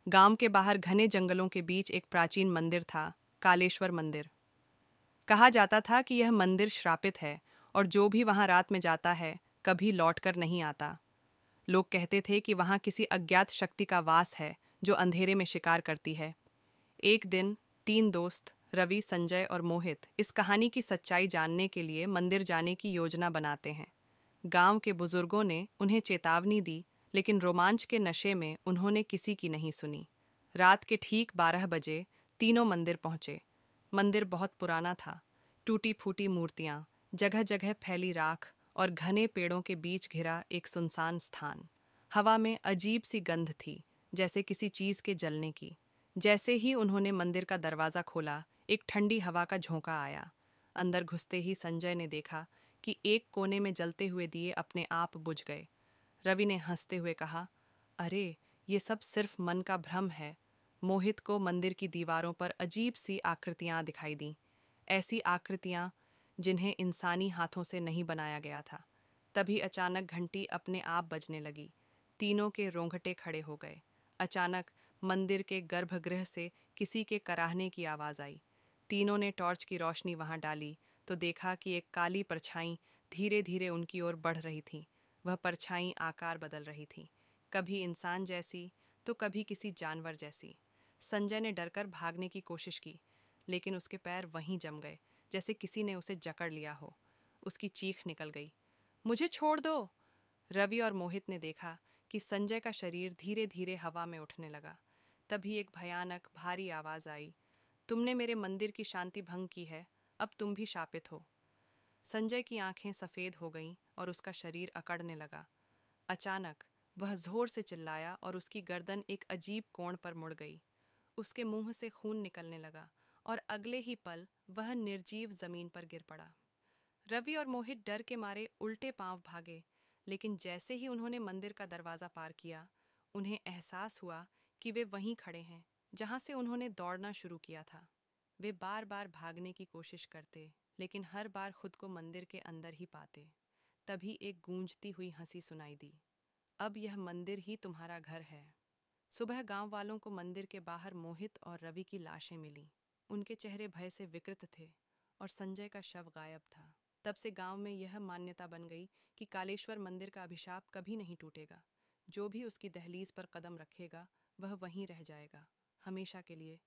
गांव के बाहर घने जंगलों के बीच एक प्राचीन मंदिर था, कालेश्वर मंदिर। कहा जाता था कि यह मंदिर श्रापित है और जो भी वहां रात में जाता है कभी लौटकर नहीं आता। लोग कहते थे कि वहां किसी अज्ञात शक्ति का वास है जो अंधेरे में शिकार करती है। एक दिन तीन दोस्त रवि, संजय और मोहित इस कहानी की सच्चाई जानने के लिए मंदिर जाने की योजना बनाते हैं। गांव के बुजुर्गों ने उन्हें चेतावनी दी, लेकिन रोमांच के नशे में उन्होंने किसी की नहीं सुनी। रात के ठीक 12 बजे तीनों मंदिर पहुंचे। मंदिर बहुत पुराना था। टूटी फूटी मूर्तियां, जगह जगह फैली राख और घने पेड़ों के बीच घिरा एक सुनसान स्थान। हवा में अजीब सी गंध थी, जैसे किसी चीज के जलने की। जैसे ही उन्होंने मंदिर का दरवाजा खोला, एक ठंडी हवा का झोंका आया। अंदर घुसते ही संजय ने देखा कि एक कोने में जलते हुए दिए अपने आप बुझ गए। रवि ने हंसते हुए कहा, अरे, ये सब सिर्फ मन का भ्रम है। मोहित को मंदिर की दीवारों पर अजीब सी आकृतियां दिखाई दीं, ऐसी आकृतियां जिन्हें इंसानी हाथों से नहीं बनाया गया था। तभी अचानक घंटी अपने आप बजने लगी। तीनों के रोंगटे खड़े हो गए। अचानक मंदिर के गर्भगृह से किसी के कराहने की आवाज़ आई। तीनों ने टॉर्च की रोशनी वहां डाली तो देखा कि एक काली परछाई धीरे धीरे उनकी ओर बढ़ रही थी। वह परछाई आकार बदल रही थी, कभी इंसान जैसी तो कभी किसी जानवर जैसी। संजय ने डरकर भागने की कोशिश की, लेकिन उसके पैर वहीं जम गए, जैसे किसी ने उसे जकड़ लिया हो। उसकी चीख निकल गई, मुझे छोड़ दो। रवि और मोहित ने देखा कि संजय का शरीर धीरे धीरे हवा में उठने लगा। तभी एक भयानक भारी आवाज आई, तुमने मेरे मंदिर की शांति भंग की है, अब तुम भी शापित हो। संजय की आंखें सफेद हो गईं और उसका शरीर अकड़ने लगा। अचानक वह जोर से चिल्लाया और उसकी गर्दन एक अजीब कोण पर मुड़ गई। उसके मुंह से खून निकलने लगा और अगले ही पल वह निर्जीव जमीन पर गिर पड़ा। रवि और मोहित डर के मारे उल्टे पांव भागे, लेकिन जैसे ही उन्होंने मंदिर का दरवाजा पार किया, उन्हें एहसास हुआ कि वे वहीं खड़े हैं जहां से उन्होंने दौड़ना शुरू किया था। वे बार बार भागने की कोशिश करते, लेकिन हर बार खुद को मंदिर के अंदर ही पाते। तभी एक गूंजती हुई हंसी सुनाई दी, अब यह मंदिर ही तुम्हारा घर है। सुबह गांव वालों को मंदिर के बाहर मोहित और रवि की लाशें मिलीं। उनके चेहरे भय से विकृत थे और संजय का शव गायब था। तब से गांव में यह मान्यता बन गई कि कालेश्वर मंदिर का अभिशाप कभी नहीं टूटेगा। जो भी उसकी दहलीज पर कदम रखेगा वह वहीं रह जाएगा, हमेशा के लिए।